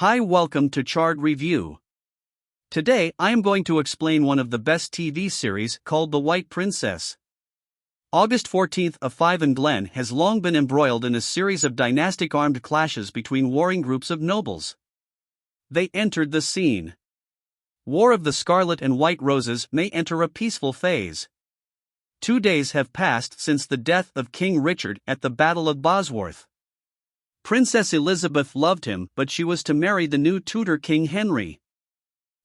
Hi, welcome to Chard Review. Today I am going to explain one of the best TV series called The White Princess. August 14th of Five and Glen has long been embroiled in a series of dynastic armed clashes between warring groups of nobles. They entered the scene. War of the Scarlet and White Roses may enter a peaceful phase. 2 days have passed since the death of King Richard at the Battle of Bosworth. Princess Elizabeth loved him, but she was to marry the new Tudor King Henry.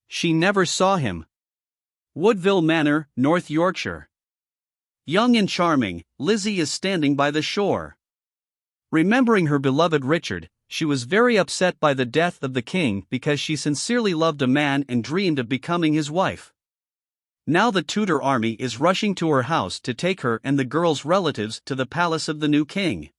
She never saw him. Woodville Manor, North Yorkshire. Young and charming, Lizzie is standing by the shore. Remembering her beloved Richard, she was very upset by the death of the king because she sincerely loved a man and dreamed of becoming his wife. Now the Tudor army is rushing to her house to take her and the girl's relatives to the palace of the new king.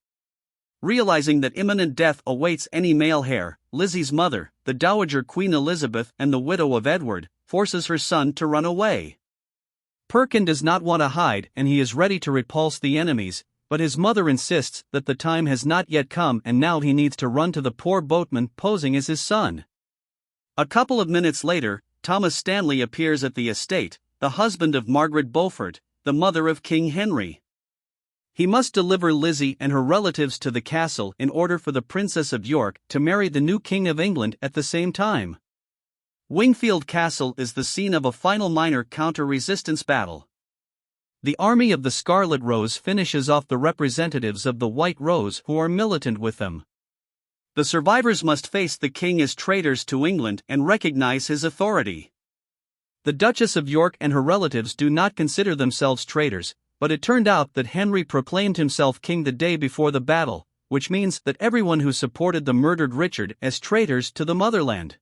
Realizing that imminent death awaits any male heir, Lizzie's mother, the Dowager Queen Elizabeth and the widow of Edward, forces her son to run away. Perkin does not want to hide and he is ready to repulse the enemies, but his mother insists that the time has not yet come and now he needs to run to the poor boatman posing as his son. A couple of minutes later, Thomas Stanley appears at the estate, the husband of Margaret Beaufort, the mother of King Henry. He must deliver Lizzie and her relatives to the castle in order for the Princess of York to marry the new King of England at the same time. Wingfield Castle is the scene of a final minor counter-resistance battle. The army of the Scarlet Rose finishes off the representatives of the White Rose who are militant with them. The survivors must face the king as traitors to England and recognize his authority. The Duchess of York and her relatives do not consider themselves traitors, but it turned out that Henry proclaimed himself king the day before the battle, which means that everyone who supported the murdered Richard as traitors to the motherland.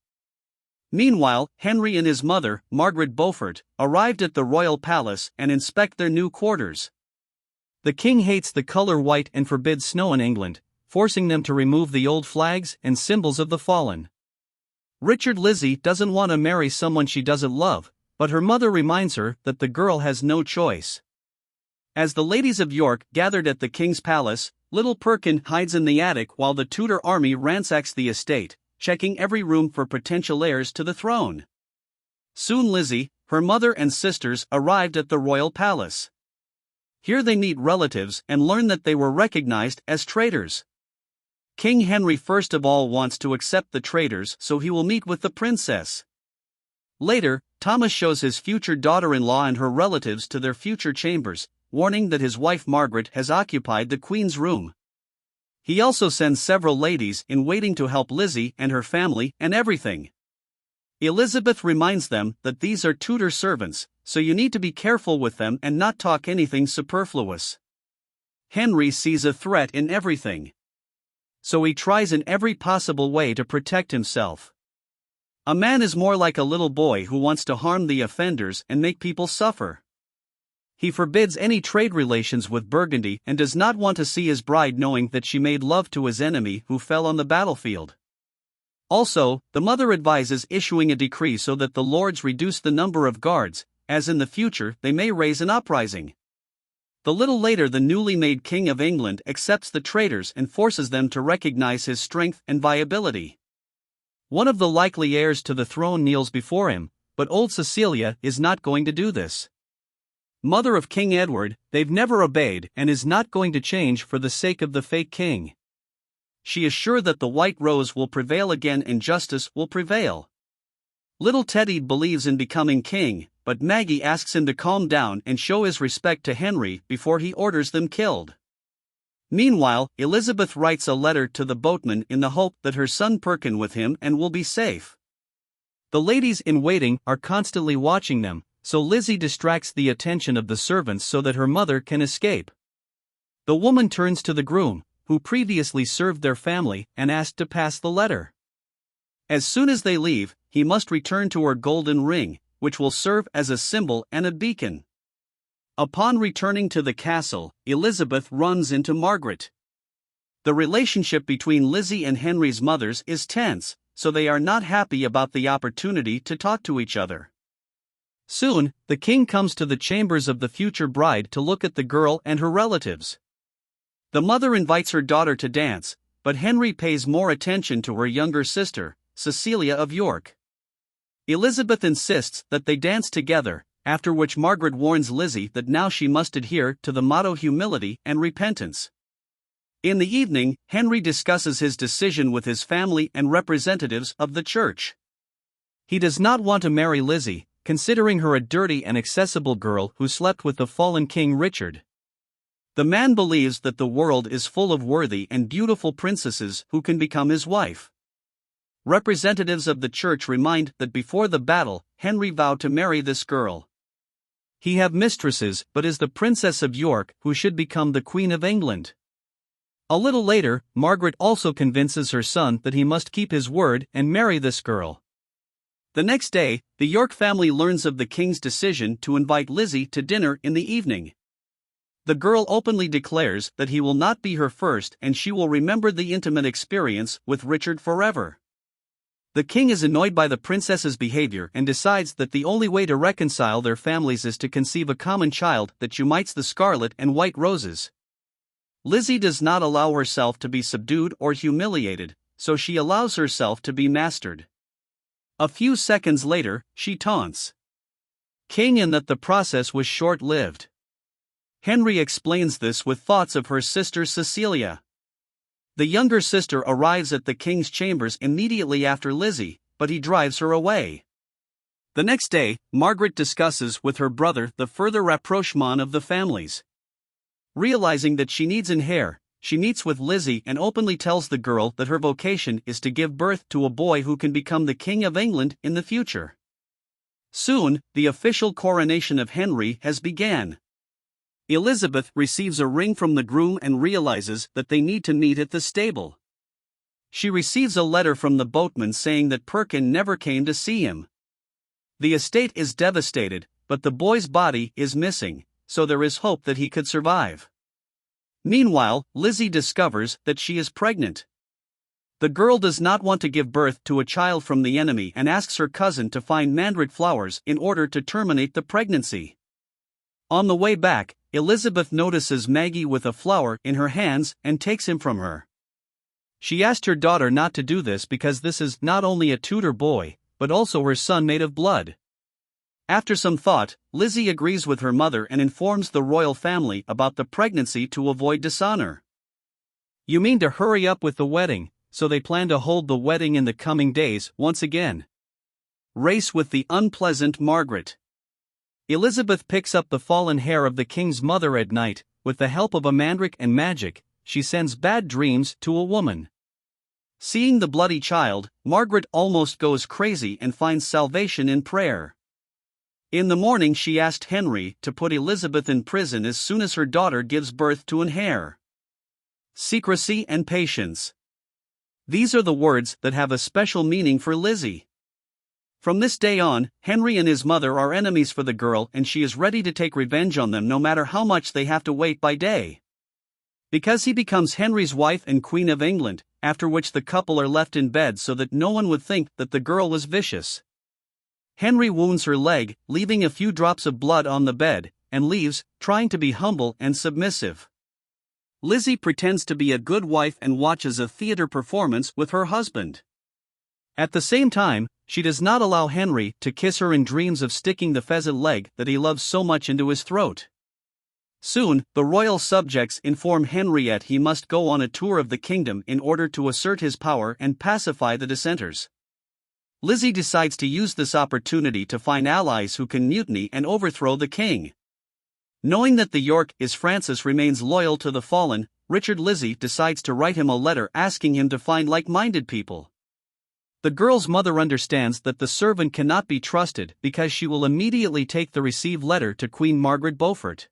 Meanwhile, Henry and his mother, Margaret Beaufort, arrived at the royal palace and inspect their new quarters. The king hates the color white and forbids snow in England, forcing them to remove the old flags and symbols of the fallen. Lizzie doesn't want to marry someone she doesn't love, but her mother reminds her that the girl has no choice. As the ladies of York gathered at the king's palace, little Perkin hides in the attic while the Tudor army ransacks the estate, checking every room for potential heirs to the throne. Soon Lizzie, her mother and sisters arrived at the royal palace. Here they meet relatives and learn that they were recognized as traitors. King Henry first of all wants to accept the traitors so he will meet with the princess. Later, Thomas shows his future daughter-in-law and her relatives to their future chambers, warning that his wife Margaret has occupied the Queen's room. He also sends several ladies in waiting to help Lizzie and her family and everything. Elizabeth reminds them that these are Tudor servants, so you need to be careful with them and not talk anything superfluous. Henry sees a threat in everything. So he tries in every possible way to protect himself. A man is more like a little boy who wants to harm the offenders and make people suffer. He forbids any trade relations with Burgundy and does not want to see his bride knowing that she made love to his enemy who fell on the battlefield. Also, the mother advises issuing a decree so that the lords reduce the number of guards, as in the future they may raise an uprising. A little later the newly made King of England accepts the traitors and forces them to recognize his strength and viability. One of the likely heirs to the throne kneels before him, but old Cecilia is not going to do this. Mother of King Edward, they've never obeyed and is not going to change for the sake of the fake king. She is sure that the White Rose will prevail again and justice will prevail. Little Teddy believes in becoming king, but Maggie asks him to calm down and show his respect to Henry before he orders them killed. Meanwhile, Elizabeth writes a letter to the boatman in the hope that her son Perkin with him and will be safe. The ladies in waiting are constantly watching them, so Lizzie distracts the attention of the servants so that her mother can escape. The woman turns to the groom, who previously served their family, and asked to pass the letter. As soon as they leave, he must return to her golden ring, which will serve as a symbol and a beacon. Upon returning to the castle, Elizabeth runs into Margaret. The relationship between Lizzie and Henry's mothers is tense, so they are not happy about the opportunity to talk to each other. Soon, the king comes to the chambers of the future bride to look at the girl and her relatives. The mother invites her daughter to dance, but Henry pays more attention to her younger sister, Cecilia of York. Elizabeth insists that they dance together, after which Margaret warns Lizzie that now she must adhere to the motto humility and repentance. In the evening, Henry discusses his decision with his family and representatives of the church. He does not want to marry Lizzie, considering her a dirty and accessible girl who slept with the fallen King Richard. The man believes that the world is full of worthy and beautiful princesses who can become his wife. Representatives of the church remind that before the battle, Henry vowed to marry this girl. He have mistresses but is the Princess of York who should become the Queen of England. A little later, Margaret also convinces her son that he must keep his word and marry this girl. The next day, the York family learns of the king's decision to invite Lizzie to dinner in the evening. The girl openly declares that he will not be her first and she will remember the intimate experience with Richard forever. The king is annoyed by the princess's behavior and decides that the only way to reconcile their families is to conceive a common child that unites the scarlet and white roses. Lizzie does not allow herself to be subdued or humiliated, so she allows herself to be mastered. A few seconds later, she taunts King and that the process was short-lived. Henry explains this with thoughts of her sister Cecilia. The younger sister arrives at the king's chambers immediately after Lizzie, but he drives her away. The next day, Margaret discusses with her brother the further rapprochement of the families. Realizing that she needs an heir, she meets with Lizzie and openly tells the girl that her vocation is to give birth to a boy who can become the King of England in the future. Soon, the official coronation of Henry has begun. Elizabeth receives a ring from the groom and realizes that they need to meet at the stable. She receives a letter from the boatman saying that Perkin never came to see him. The estate is devastated, but the boy's body is missing, so there is hope that he could survive. Meanwhile, Lizzie discovers that she is pregnant. The girl does not want to give birth to a child from the enemy and asks her cousin to find mandrake flowers in order to terminate the pregnancy. On the way back, Elizabeth notices Maggie with a flower in her hands and takes him from her. She asked her daughter not to do this because this is not only a Tudor boy, but also her son made of blood. After some thought, Lizzie agrees with her mother and informs the royal family about the pregnancy to avoid dishonor. You mean to hurry up with the wedding, so they plan to hold the wedding in the coming days once again. Race with the unpleasant Margaret. Elizabeth picks up the fallen hair of the king's mother at night. With the help of a mandrake and magic, she sends bad dreams to a woman. Seeing the bloody child, Margaret almost goes crazy and finds salvation in prayer. In the morning she asked Henry to put Elizabeth in prison as soon as her daughter gives birth to an heir. Secrecy and patience. These are the words that have a special meaning for Lizzie. From this day on, Henry and his mother are enemies for the girl and she is ready to take revenge on them no matter how much they have to wait by day. Because he becomes Henry's wife and Queen of England, after which the couple are left in bed so that no one would think that the girl was vicious. Henry wounds her leg, leaving a few drops of blood on the bed, and leaves, trying to be humble and submissive. Lizzie pretends to be a good wife and watches a theater performance with her husband. At the same time, she does not allow Henry to kiss her in dreams of sticking the pheasant leg that he loves so much into his throat. Soon, the royal subjects inform Henriette he must go on a tour of the kingdom in order to assert his power and pacify the dissenters. Lizzie decides to use this opportunity to find allies who can mutiny and overthrow the king. Knowing that the York is Francis remains loyal to the fallen, Richard, Lizzie decides to write him a letter asking him to find like-minded people. The girl's mother understands that the servant cannot be trusted because she will immediately take the received letter to Queen Margaret Beaufort.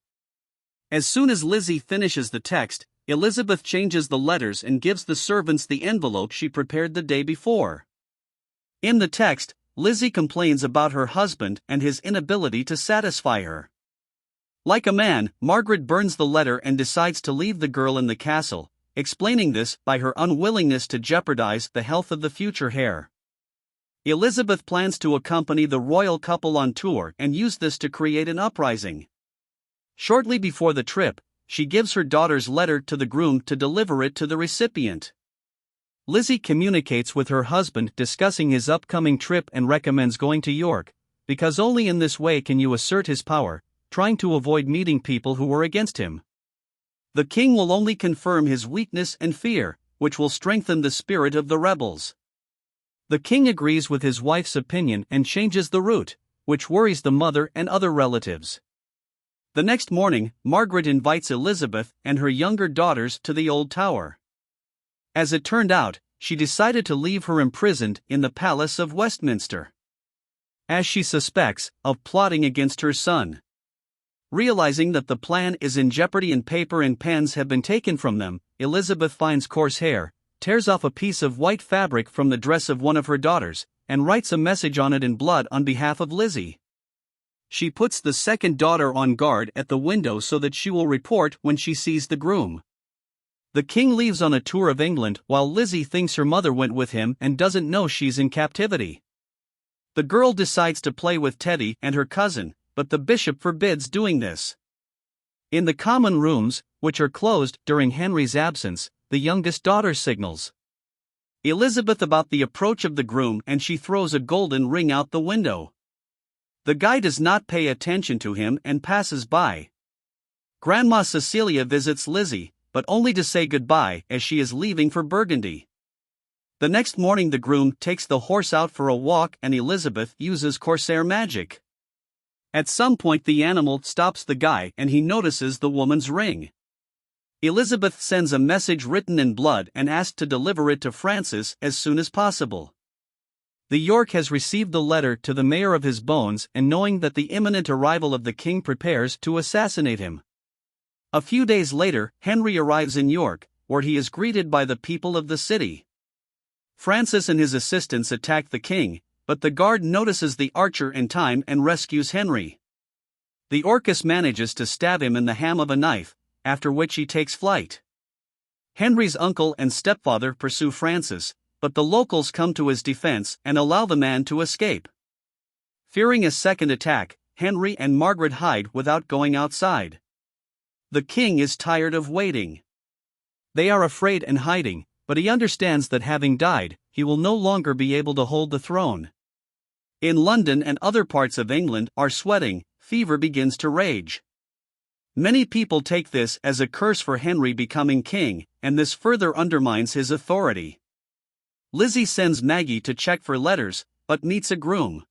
As soon as Lizzie finishes the text, Elizabeth changes the letters and gives the servants the envelope she prepared the day before. In the text, Lizzie complains about her husband and his inability to satisfy her. Like a man, Margaret burns the letter and decides to leave the girl in the castle, explaining this by her unwillingness to jeopardize the health of the future heir. Elizabeth plans to accompany the royal couple on tour and use this to create an uprising. Shortly before the trip, she gives her daughter's letter to the groom to deliver it to the recipient. Lizzie communicates with her husband discussing his upcoming trip and recommends going to York, because only in this way can you assert his power, trying to avoid meeting people who were against him. The king will only confirm his weakness and fear, which will strengthen the spirit of the rebels. The king agrees with his wife's opinion and changes the route, which worries the mother and other relatives. The next morning, Margaret invites Elizabeth and her younger daughters to the old tower. As it turned out, she decided to leave her imprisoned in the Palace of Westminster, as she suspects of plotting against her son. Realizing that the plan is in jeopardy and paper and pens have been taken from them, Elizabeth finds coarse hair, tears off a piece of white fabric from the dress of one of her daughters, and writes a message on it in blood on behalf of Lizzie. She puts the second daughter on guard at the window so that she will report when she sees the groom. The king leaves on a tour of England while Lizzie thinks her mother went with him and doesn't know she's in captivity. The girl decides to play with Teddy and her cousin, but the bishop forbids doing this. In the common rooms, which are closed during Henry's absence, the youngest daughter signals Elizabeth about the approach of the groom and she throws a golden ring out the window. The guy does not pay attention to him and passes by. Grandma Cecilia visits Lizzie, but only to say goodbye as she is leaving for Burgundy. The next morning the groom takes the horse out for a walk and Elizabeth uses corsair magic. At some point the animal stops the guy and he notices the woman's ring. Elizabeth sends a message written in blood and asks to deliver it to Francis as soon as possible. The York has received the letter to the mayor of his bones and knowing that the imminent arrival of the king prepares to assassinate him. A few days later, Henry arrives in York, where he is greeted by the people of the city. Francis and his assistants attack the king, but the guard notices the archer in time and rescues Henry. The Orcus manages to stab him in the ham of a knife, after which he takes flight. Henry's uncle and stepfather pursue Francis, but the locals come to his defense and allow the man to escape. Fearing a second attack, Henry and Margaret hide without going outside. The king is tired of waiting. They are afraid and hiding, but he understands that having died, he will no longer be able to hold the throne. In London and other parts of England are sweating, fever begins to rage. Many people take this as a curse for Henry becoming king, and this further undermines his authority. Lizzie sends Maggie to check for letters, but meets a groom.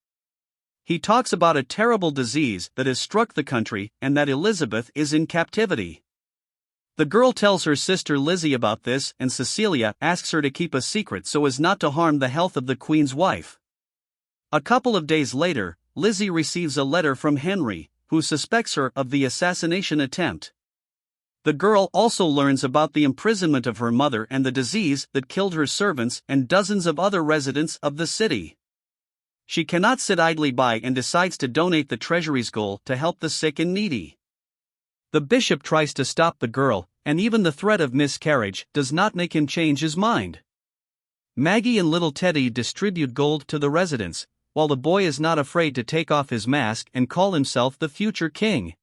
He talks about a terrible disease that has struck the country and that Elizabeth is in captivity. The girl tells her sister Lizzie about this and Cecilia asks her to keep a secret so as not to harm the health of the Queen's wife. A couple of days later, Lizzie receives a letter from Henry, who suspects her of the assassination attempt. The girl also learns about the imprisonment of her mother and the disease that killed her servants and dozens of other residents of the city. She cannot sit idly by and decides to donate the treasury's gold to help the sick and needy. The bishop tries to stop the girl, and even the threat of miscarriage does not make him change his mind. Maggie and little Teddy distribute gold to the residents, while the boy is not afraid to take off his mask and call himself the future king.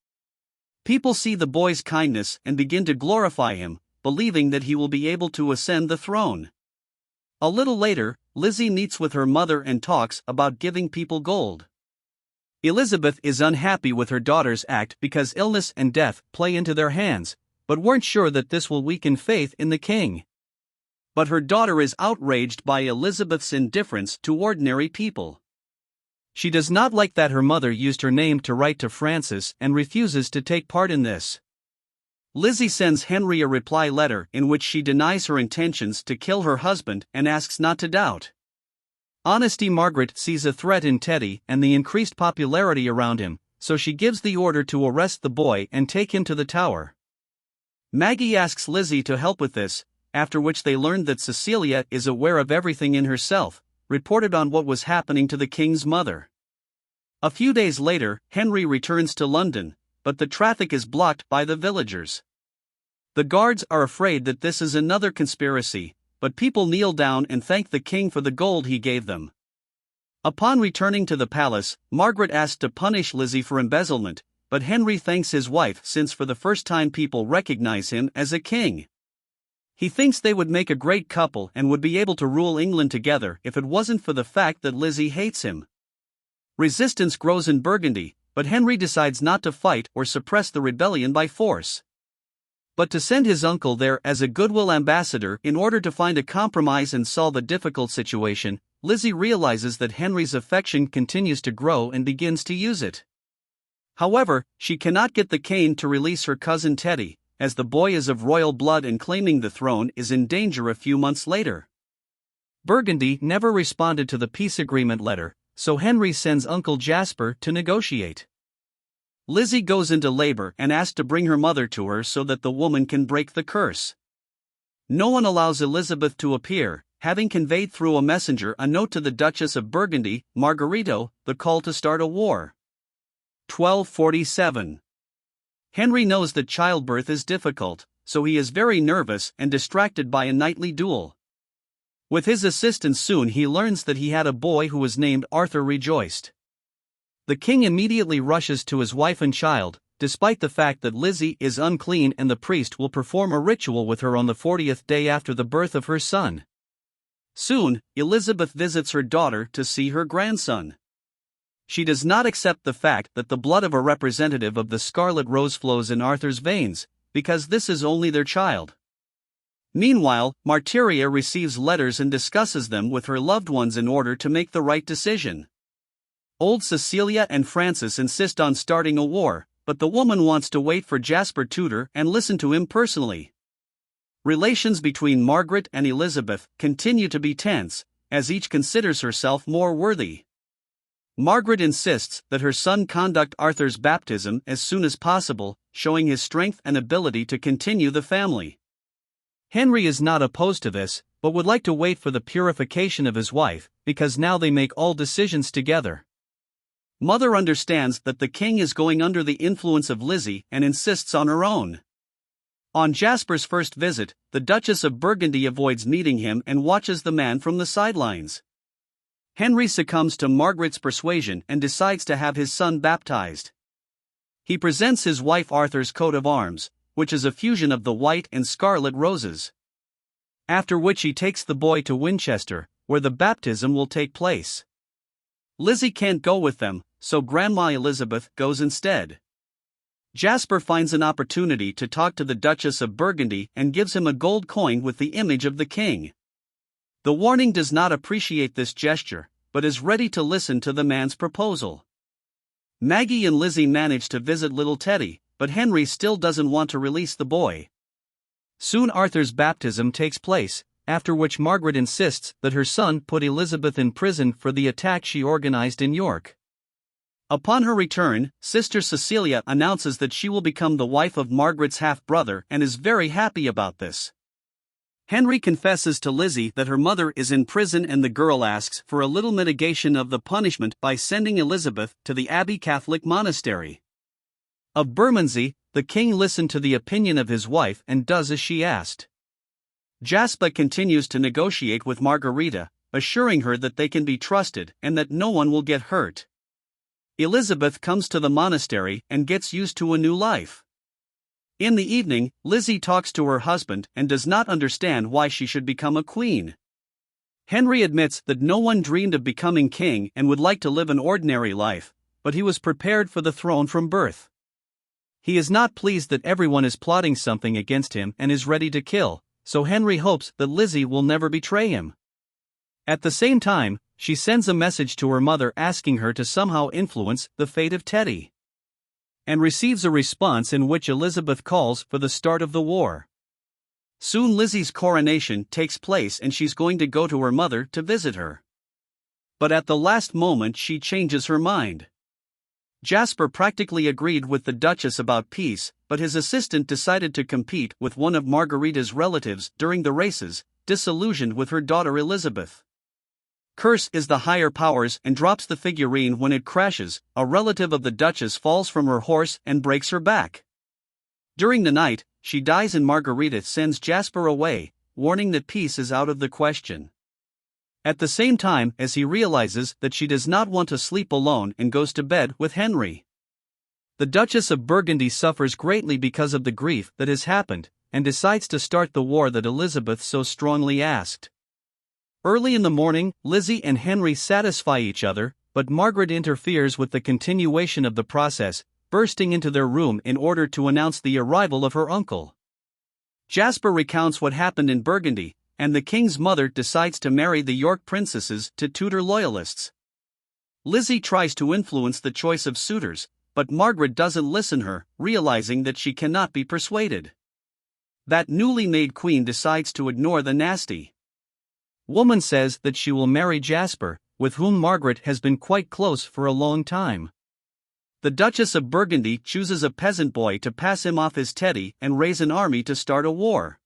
People see the boy's kindness and begin to glorify him, believing that he will be able to ascend the throne. A little later, Lizzie meets with her mother and talks about giving people gold. Elizabeth is unhappy with her daughter's act because illness and death play into their hands, but weren't sure that this will weaken faith in the king. But her daughter is outraged by Elizabeth's indifference to ordinary people. She does not like that her mother used her name to write to Francis and refuses to take part in this. Lizzie sends Henry a reply letter in which she denies her intentions to kill her husband and asks not to doubt. Honesty Margaret sees a threat in Teddy and the increased popularity around him, so she gives the order to arrest the boy and take him to the tower. Maggie asks Lizzie to help with this, after which they learn that Cecilia is aware of everything in herself, reported on what was happening to the king's mother. A few days later, Henry returns to London, but the traffic is blocked by the villagers. The guards are afraid that this is another conspiracy, but people kneel down and thank the king for the gold he gave them. Upon returning to the palace, Margaret asks to punish Lizzie for embezzlement, but Henry thanks his wife since for the first time people recognize him as a king. He thinks they would make a great couple and would be able to rule England together if it wasn't for the fact that Lizzie hates him. Resistance grows in Burgundy, but Henry decides not to fight or suppress the rebellion by force, but to send his uncle there as a goodwill ambassador in order to find a compromise and solve a difficult situation. Lizzie realizes that Henry's affection continues to grow and begins to use it. However, she cannot get the king to release her cousin Teddy, as the boy is of royal blood and claiming the throne is in danger a few months later. Burgundy never responded to the peace agreement letter, so Henry sends Uncle Jasper to negotiate. Lizzie goes into labor and asks to bring her mother to her so that the woman can break the curse. No one allows Elizabeth to appear, having conveyed through a messenger a note to the Duchess of Burgundy, Margarito, the call to start a war. 1247. Henry knows that childbirth is difficult, so he is very nervous and distracted by a nightly duel. With his assistance soon he learns that he had a boy who was named Arthur Rejoiced. The king immediately rushes to his wife and child, despite the fact that Lizzie is unclean and the priest will perform a ritual with her on the 40th day after the birth of her son. Soon, Elizabeth visits her daughter to see her grandson. She does not accept the fact that the blood of a representative of the Scarlet Rose flows in Arthur's veins, because this is only their child. Meanwhile, Martyria receives letters and discusses them with her loved ones in order to make the right decision. Old Cecilia and Francis insist on starting a war, but the woman wants to wait for Jasper Tudor and listen to him personally. Relations between Margaret and Elizabeth continue to be tense, as each considers herself more worthy. Margaret insists that her son conduct Arthur's baptism as soon as possible, showing his strength and ability to continue the family. Henry is not opposed to this, but would like to wait for the purification of his wife, because now they make all decisions together. Mother understands that the king is going under the influence of Lizzie and insists on her own. On Jasper's first visit, the Duchess of Burgundy avoids meeting him and watches the man from the sidelines. Henry succumbs to Margaret's persuasion and decides to have his son baptized. He presents his wife Arthur's coat of arms, which is a fusion of the white and scarlet roses. After which he takes the boy to Winchester, where the baptism will take place. Lizzie can't go with them, so Grandma Elizabeth goes instead. Jasper finds an opportunity to talk to the Duchess of Burgundy and gives him a gold coin with the image of the king. The warning does not appreciate this gesture, but is ready to listen to the man's proposal. Maggie and Lizzie manage to visit little Teddy, but Henry still doesn't want to release the boy. Soon Arthur's baptism takes place, after which Margaret insists that her son put Elizabeth in prison for the attack she organized in York. Upon her return, Sister Cecilia announces that she will become the wife of Margaret's half-brother and is very happy about this. Henry confesses to Lizzie that her mother is in prison and the girl asks for a little mitigation of the punishment by sending Elizabeth to the Abbey Catholic monastery. Of Bermondsey, the king listened to the opinion of his wife and does as she asked. Jasper continues to negotiate with Margarita, assuring her that they can be trusted and that no one will get hurt. Elizabeth comes to the monastery and gets used to a new life. In the evening, Lizzie talks to her husband and does not understand why she should become a queen. Henry admits that no one dreamed of becoming king and would like to live an ordinary life, but he was prepared for the throne from birth. He is not pleased that everyone is plotting something against him and is ready to kill, so Henry hopes that Lizzie will never betray him. At the same time, she sends a message to her mother asking her to somehow influence the fate of Teddy, and receives a response in which Elizabeth calls for the start of the war. Soon Lizzie's coronation takes place and she's going to go to her mother to visit her. But at the last moment she changes her mind. Jasper practically agreed with the Duchess about peace, but his assistant decided to compete with one of Margarita's relatives during the races, disillusioned with her daughter Elizabeth. Curse is the higher powers and drops the figurine when it crashes. A relative of the Duchess falls from her horse and breaks her back. During the night, she dies and Margarita sends Jasper away, warning that peace is out of the question. At the same time as he realizes that she does not want to sleep alone and goes to bed with Henry. The Duchess of Burgundy suffers greatly because of the grief that has happened, and decides to start the war that Elizabeth so strongly asked. Early in the morning, Lizzie and Henry satisfy each other, but Margaret interferes with the continuation of the process, bursting into their room in order to announce the arrival of her uncle. Jasper recounts what happened in Burgundy, and the king's mother decides to marry the York princesses to Tudor loyalists. Lizzie tries to influence the choice of suitors, but Margaret doesn't listen to her, realizing that she cannot be persuaded. That newly made queen decides to ignore the nasty woman, says that she will marry Jasper, with whom Margaret has been quite close for a long time. The Duchess of Burgundy chooses a peasant boy to pass him off as Teddy and raise an army to start a war.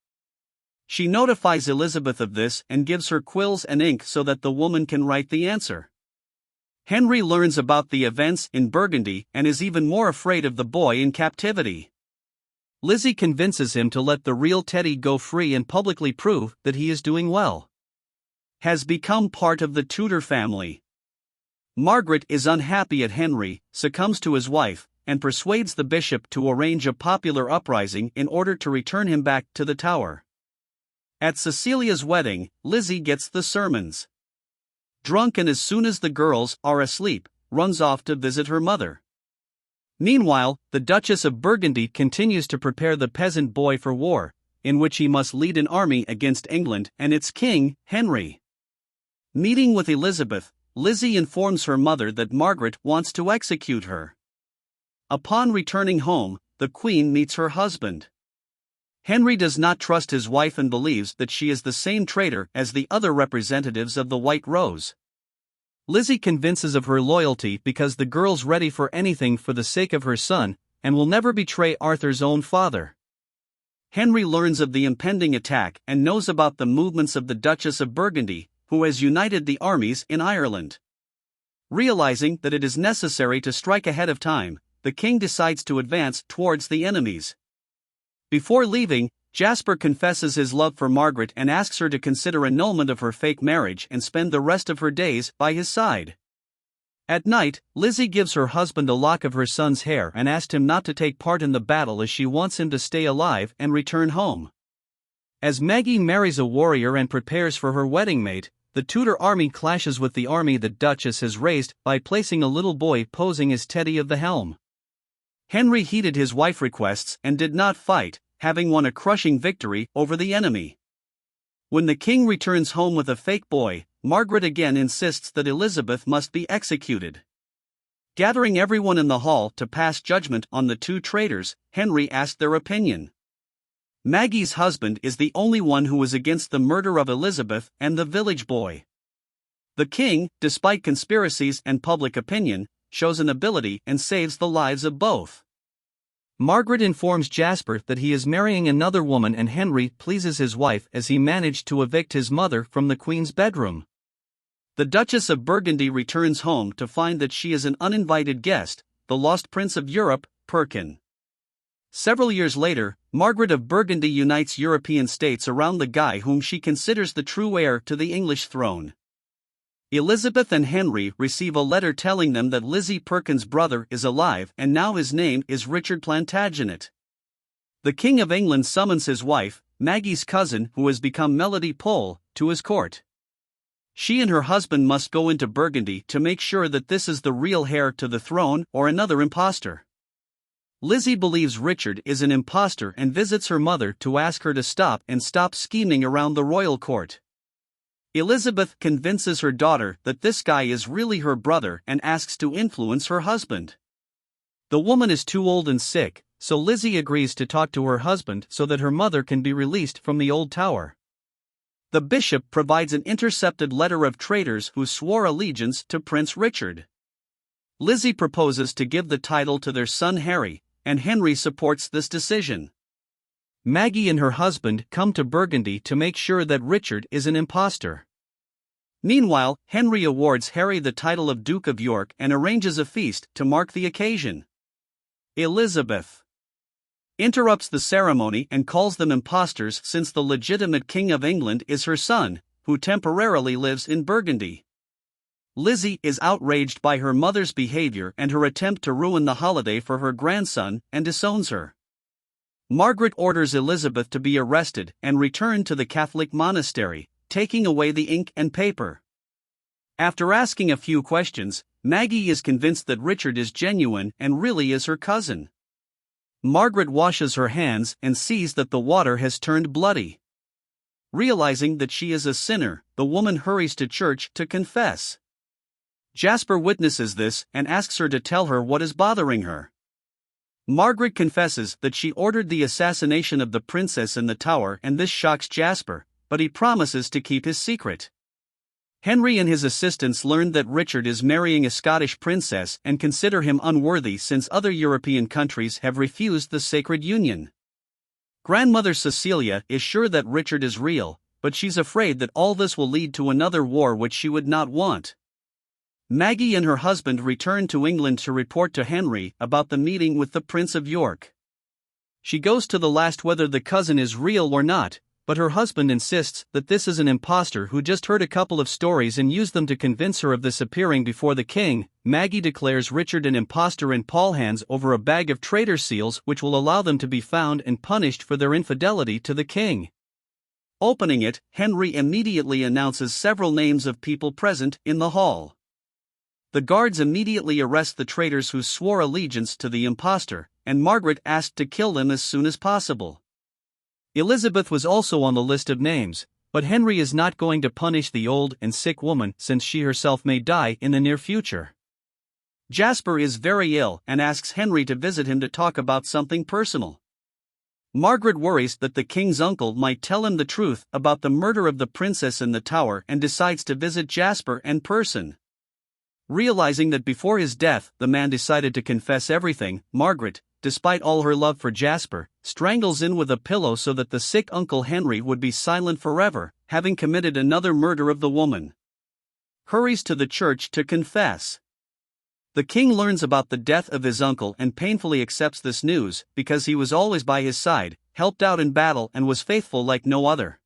She notifies Elizabeth of this and gives her quills and ink so that the woman can write the answer. Henry learns about the events in Burgundy and is even more afraid of the boy in captivity. Lizzie convinces him to let the real Teddy go free and publicly prove that he is doing well. Has become part of the Tudor family. Margaret is unhappy at Henry, succumbs to his wife, and persuades the bishop to arrange a popular uprising in order to return him back to the Tower. At Cecilia's wedding, Lizzie gets the sermons. Drunk, and as soon as the girls are asleep, runs off to visit her mother. Meanwhile, the Duchess of Burgundy continues to prepare the peasant boy for war, in which he must lead an army against England and its king, Henry. Meeting with Elizabeth, Lizzie informs her mother that Margaret wants to execute her. Upon returning home, the Queen meets her husband. Henry does not trust his wife and believes that she is the same traitor as the other representatives of the White Rose. Lizzie convinces of her loyalty because the girl's ready for anything for the sake of her son, and will never betray Arthur's own father. Henry learns of the impending attack and knows about the movements of the Duchess of Burgundy, who has united the armies in Ireland. Realizing that it is necessary to strike ahead of time, the king decides to advance towards the enemies. Before leaving, Jasper confesses his love for Margaret and asks her to consider annulment of her fake marriage and spend the rest of her days by his side. At night, Lizzie gives her husband a lock of her son's hair and asks him not to take part in the battle as she wants him to stay alive and return home. As Maggie marries a warrior and prepares for her wedding mate, the Tudor army clashes with the army the Duchess has raised by placing a little boy posing as Teddy of the Helm. Henry heeded his wife's requests and did not fight, having won a crushing victory over the enemy. When the king returns home with a fake boy, Margaret again insists that Elizabeth must be executed. Gathering everyone in the hall to pass judgment on the two traitors, Henry asked their opinion. Maggie's husband is the only one who was against the murder of Elizabeth and the village boy. The king, despite conspiracies and public opinion, shows an ability and saves the lives of both. Margaret informs Jasper that he is marrying another woman, and Henry pleases his wife as he managed to evict his mother from the queen's bedroom. The Duchess of Burgundy returns home to find that she is an uninvited guest, the lost prince of Europe, Perkin. Several years later, Margaret of Burgundy unites European states around the guy whom she considers the true heir to the English throne. Elizabeth and Henry receive a letter telling them that Lizzie Perkin's brother is alive and now his name is Richard Plantagenet. The King of England summons his wife, Maggie's cousin who has become Melody Pole, to his court. She and her husband must go into Burgundy to make sure that this is the real heir to the throne or another impostor. Lizzie believes Richard is an impostor and visits her mother to ask her to stop scheming around the royal court. Elizabeth convinces her daughter that this guy is really her brother and asks to influence her husband. The woman is too old and sick, so Lizzie agrees to talk to her husband so that her mother can be released from the old tower. The bishop provides an intercepted letter of traitors who swore allegiance to Prince Richard. Lizzie proposes to give the title to their son Harry, and Henry supports this decision. Maggie and her husband come to Burgundy to make sure that Richard is an impostor. Meanwhile, Henry awards Harry the title of Duke of York and arranges a feast to mark the occasion. Elizabeth interrupts the ceremony and calls them impostors since the legitimate King of England is her son, who temporarily lives in Burgundy. Lizzie is outraged by her mother's behavior and her attempt to ruin the holiday for her grandson and disowns her. Margaret orders Elizabeth to be arrested and returned to the Catholic monastery, taking away the ink and paper. After asking a few questions, Maggie is convinced that Richard is genuine and really is her cousin. Margaret washes her hands and sees that the water has turned bloody. Realizing that she is a sinner, the woman hurries to church to confess. Jasper witnesses this and asks her to tell her what is bothering her. Margaret confesses that she ordered the assassination of the princess in the tower, and this shocks Jasper, but he promises to keep his secret. Henry and his assistants learn that Richard is marrying a Scottish princess and consider him unworthy since other European countries have refused the sacred union. Grandmother Cecilia is sure that Richard is real, but she's afraid that all this will lead to another war which she would not want. Maggie and her husband return to England to report to Henry about the meeting with the Prince of York. She goes to the last whether the cousin is real or not, but her husband insists that this is an impostor who just heard a couple of stories and used them to convince her of this appearing before the king. Maggie declares Richard an impostor and Paul hands over a bag of traitor seals which will allow them to be found and punished for their infidelity to the king. Opening it, Henry immediately announces several names of people present in the hall. The guards immediately arrest the traitors who swore allegiance to the impostor, and Margaret asked to kill them as soon as possible. Elizabeth was also on the list of names, but Henry is not going to punish the old and sick woman since she herself may die in the near future. Jasper is very ill and asks Henry to visit him to talk about something personal. Margaret worries that the king's uncle might tell him the truth about the murder of the princess in the tower and decides to visit Jasper in person. Realizing that before his death the man decided to confess everything, Margaret, despite all her love for Jasper, strangles him with a pillow so that the sick Uncle Henry would be silent forever, having committed another murder of the woman. Hurries to the church to confess. The king learns about the death of his uncle and painfully accepts this news because he was always by his side, helped out in battle and was faithful like no other.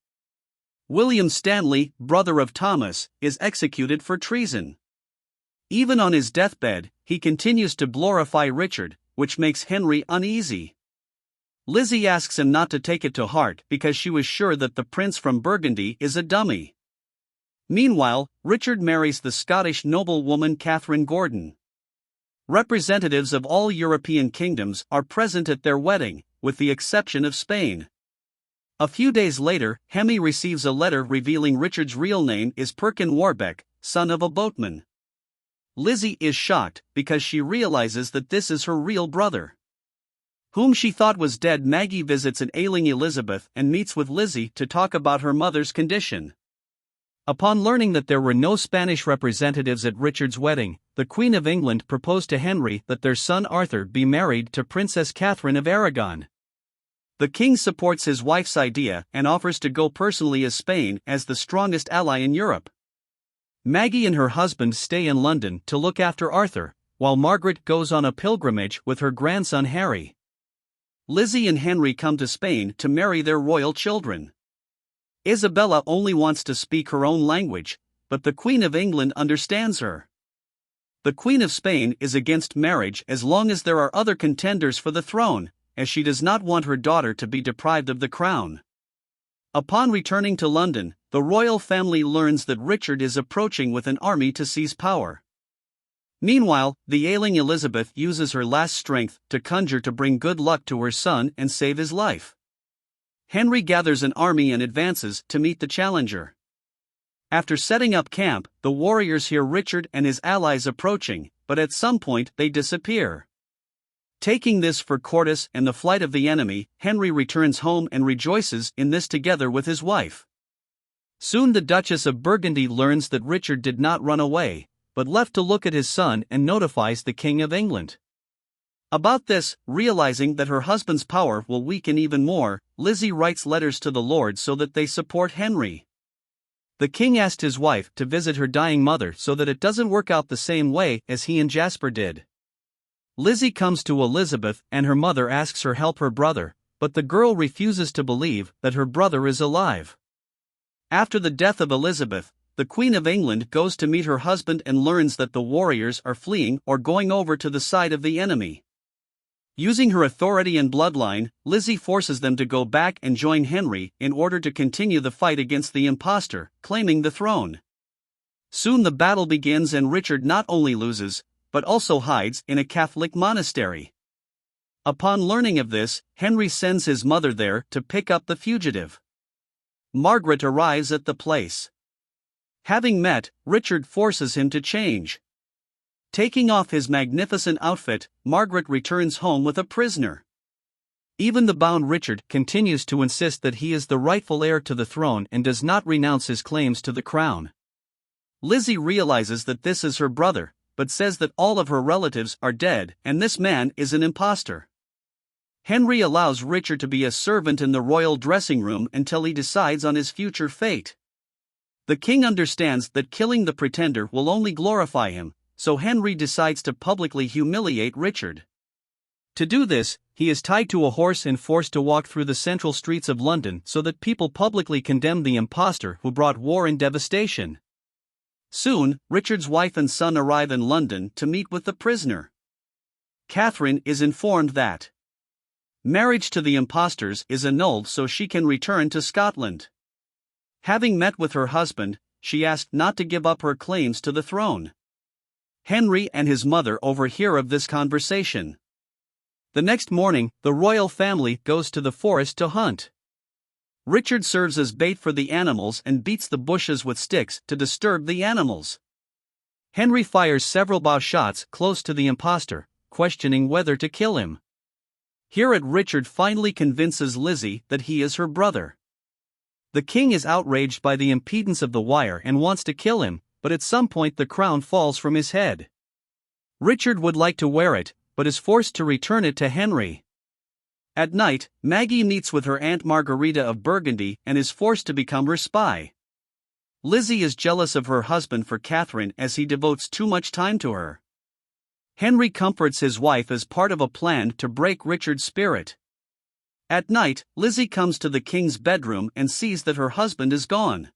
William Stanley, brother of Thomas, is executed for treason. Even on his deathbed, he continues to glorify Richard, which makes Henry uneasy. Lizzie asks him not to take it to heart because she was sure that the prince from Burgundy is a dummy. Meanwhile, Richard marries the Scottish noblewoman Catherine Gordon. Representatives of all European kingdoms are present at their wedding, with the exception of Spain. A few days later, Hemi receives a letter revealing Richard's real name is Perkin Warbeck, son of a boatman. Lizzie is shocked because she realizes that this is her real brother. Whom she thought was dead. Maggie visits an ailing Elizabeth and meets with Lizzie to talk about her mother's condition. Upon learning that there were no Spanish representatives at Richard's wedding, the Queen of England proposed to Henry that their son Arthur be married to Princess Catherine of Aragon. The king supports his wife's idea and offers to go personally as Spain as the strongest ally in Europe. Maggie and her husband stay in London to look after Arthur, while Margaret goes on a pilgrimage with her grandson Harry. Lizzie and Henry come to Spain to marry their royal children. Isabella only wants to speak her own language, but the Queen of England understands her. The Queen of Spain is against marriage as long as there are other contenders for the throne, as she does not want her daughter to be deprived of the crown. Upon returning to London, the royal family learns that Richard is approaching with an army to seize power. Meanwhile, the ailing Elizabeth uses her last strength to conjure to bring good luck to her son and save his life. Henry gathers an army and advances to meet the challenger. After setting up camp, the warriors hear Richard and his allies approaching, but at some point they disappear. Taking this for cowardice and the flight of the enemy, Henry returns home and rejoices in this together with his wife. Soon the Duchess of Burgundy learns that Richard did not run away, but left to look at his son and notifies the King of England. About this, realizing that her husband's power will weaken even more, Lizzie writes letters to the Lord so that they support Henry. The king asked his wife to visit her dying mother so that it doesn't work out the same way as he and Jasper did. Lizzie comes to Elizabeth and her mother asks her help her brother, but the girl refuses to believe that her brother is alive. After the death of Elizabeth, the Queen of England goes to meet her husband and learns that the warriors are fleeing or going over to the side of the enemy. Using her authority and bloodline, Lizzie forces them to go back and join Henry in order to continue the fight against the impostor, claiming the throne. Soon the battle begins and Richard not only loses, but also hides in a Catholic monastery. Upon learning of this, Henry sends his mother there to pick up the fugitive. Margaret arrives at the place. Having met, Richard forces him to change. Taking off his magnificent outfit, Margaret returns home with a prisoner. Even the bound Richard continues to insist that he is the rightful heir to the throne and does not renounce his claims to the crown. Lizzie realizes that this is her brother, but says that all of her relatives are dead and this man is an impostor. Henry allows Richard to be a servant in the royal dressing room until he decides on his future fate. The king understands that killing the pretender will only glorify him, so Henry decides to publicly humiliate Richard. To do this, he is tied to a horse and forced to walk through the central streets of London so that people publicly condemn the impostor who brought war and devastation. Soon, Richard's wife and son arrive in London to meet with the prisoner. Catherine is informed that marriage to the impostors is annulled so she can return to Scotland. Having met with her husband, she asked not to give up her claims to the throne. Henry and his mother overhear of this conversation. The next morning, the royal family goes to the forest to hunt. Richard serves as bait for the animals and beats the bushes with sticks to disturb the animals. Henry fires several bow shots close to the impostor, questioning whether to kill him. Hereat Richard finally convinces Lizzie that he is her brother. The king is outraged by the impedance of the wire and wants to kill him, but at some point the crown falls from his head. Richard would like to wear it, but is forced to return it to Henry. At night, Maggie meets with her Aunt Margarita of Burgundy and is forced to become her spy. Lizzie is jealous of her husband for Catherine as he devotes too much time to her. Henry comforts his wife as part of a plan to break Richard's spirit. At night, Lizzie comes to the king's bedroom and sees that her husband is gone.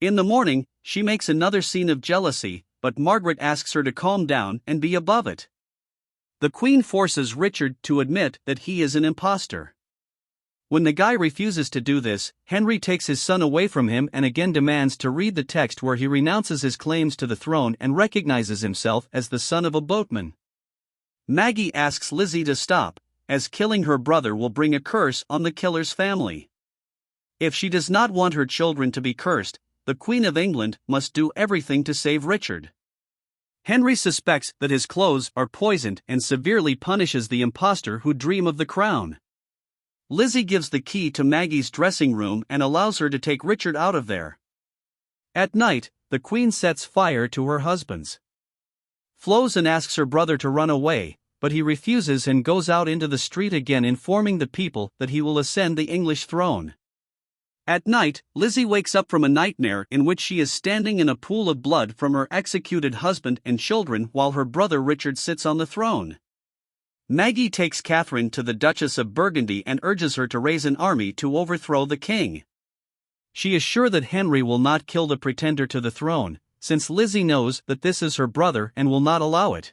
In the morning, she makes another scene of jealousy, but Margaret asks her to calm down and be above it. The queen forces Richard to admit that he is an impostor. When the guy refuses to do this, Henry takes his son away from him and again demands to read the text where he renounces his claims to the throne and recognizes himself as the son of a boatman. Maggie asks Lizzie to stop, as killing her brother will bring a curse on the killer's family. If she does not want her children to be cursed, the Queen of England must do everything to save Richard. Henry suspects that his clothes are poisoned and severely punishes the impostor who dream of the crown. Lizzie gives the key to Maggie's dressing room and allows her to take Richard out of there. At night, the queen sets fire to her husband's clothes and asks her brother to run away, but he refuses and goes out into the street again, informing the people that he will ascend the English throne. At night, Lizzie wakes up from a nightmare in which she is standing in a pool of blood from her executed husband and children while her brother Richard sits on the throne. Maggie takes Catherine to the Duchess of Burgundy and urges her to raise an army to overthrow the king. She is sure that Henry will not kill the pretender to the throne, since Lizzie knows that this is her brother and will not allow it.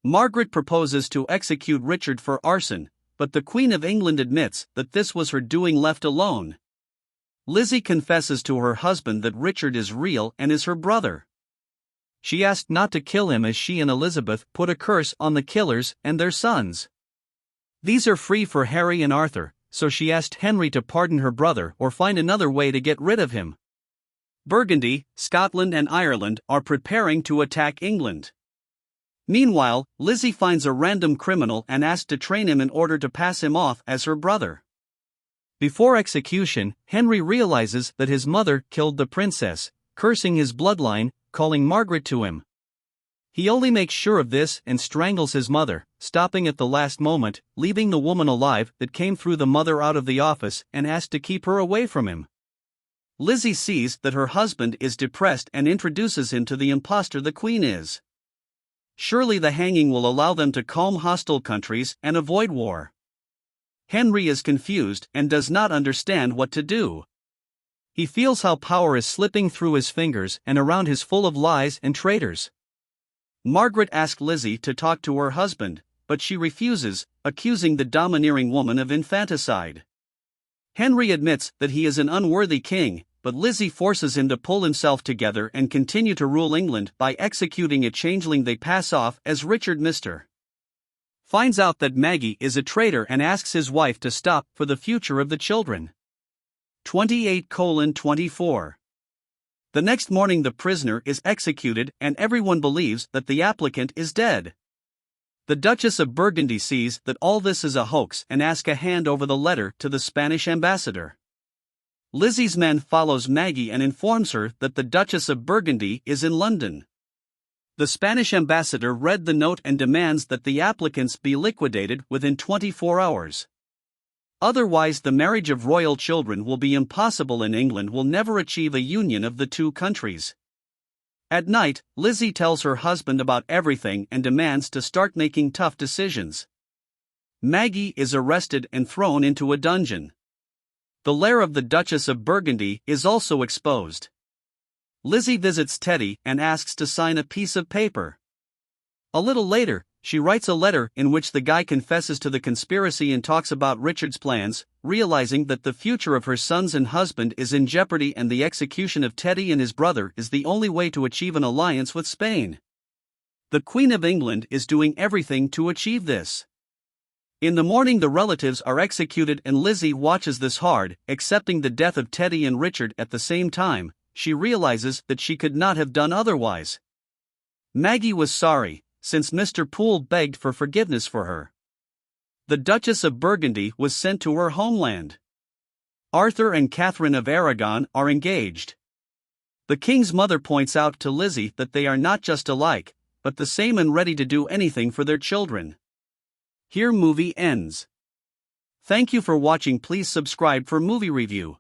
Margaret proposes to execute Richard for arson, but the Queen of England admits that this was her doing left alone. Lizzie confesses to her husband that Richard is real and is her brother. She asked not to kill him as she and Elizabeth put a curse on the killers and their sons. These are free for Harry and Arthur, so she asked Henry to pardon her brother or find another way to get rid of him. Burgundy, Scotland and Ireland are preparing to attack England. Meanwhile, Lizzie finds a random criminal and asks to train him in order to pass him off as her brother. Before execution, Henry realizes that his mother killed the princess, cursing his bloodline, calling Margaret to him. He only makes sure of this and strangles his mother, stopping at the last moment, leaving the woman alive that came through the mother out of the office and asked to keep her away from him. Lizzie sees that her husband is depressed and introduces him to the impostor the queen is. Surely the hanging will allow them to calm hostile countries and avoid war. Henry is confused and does not understand what to do. He feels how power is slipping through his fingers and around his full of lies and traitors. Margaret asked Lizzie to talk to her husband, but she refuses, accusing the domineering woman of infanticide. Henry admits that he is an unworthy king, but Lizzie forces him to pull himself together and continue to rule England by executing a changeling they pass off as Richard Mr. Finds out that Maggie is a traitor and asks his wife to stop for the future of the children. 28:24. The next morning the prisoner is executed and everyone believes that the applicant is dead. The Duchess of Burgundy sees that all this is a hoax and asks a hand over the letter to the Spanish ambassador. Lizzie's man follows Maggie and informs her that the Duchess of Burgundy is in London. The Spanish ambassador read the note and demands that the applicants be liquidated within 24 hours. Otherwise, the marriage of royal children will be impossible and England will never achieve a union of the two countries. At night, Lizzie tells her husband about everything and demands to start making tough decisions. Maggie is arrested and thrown into a dungeon. The lair of the Duchess of Burgundy is also exposed. Lizzie visits Teddy and asks to sign a piece of paper. A little later, she writes a letter in which the guy confesses to the conspiracy and talks about Richard's plans, realizing that the future of her sons and husband is in jeopardy and the execution of Teddy and his brother is the only way to achieve an alliance with Spain. The Queen of England is doing everything to achieve this. In the morning the relatives are executed and Lizzie watches this hard, accepting the death of Teddy and Richard at the same time. She realizes that she could not have done otherwise. Maggie was sorry, since Mr. Poole begged for forgiveness for her. The Duchess of Burgundy was sent to her homeland. Arthur and Catherine of Aragon are engaged. The king's mother points out to Lizzie that they are not just alike, but the same and ready to do anything for their children. Here movie ends. Thank you for watching. Please subscribe for movie review.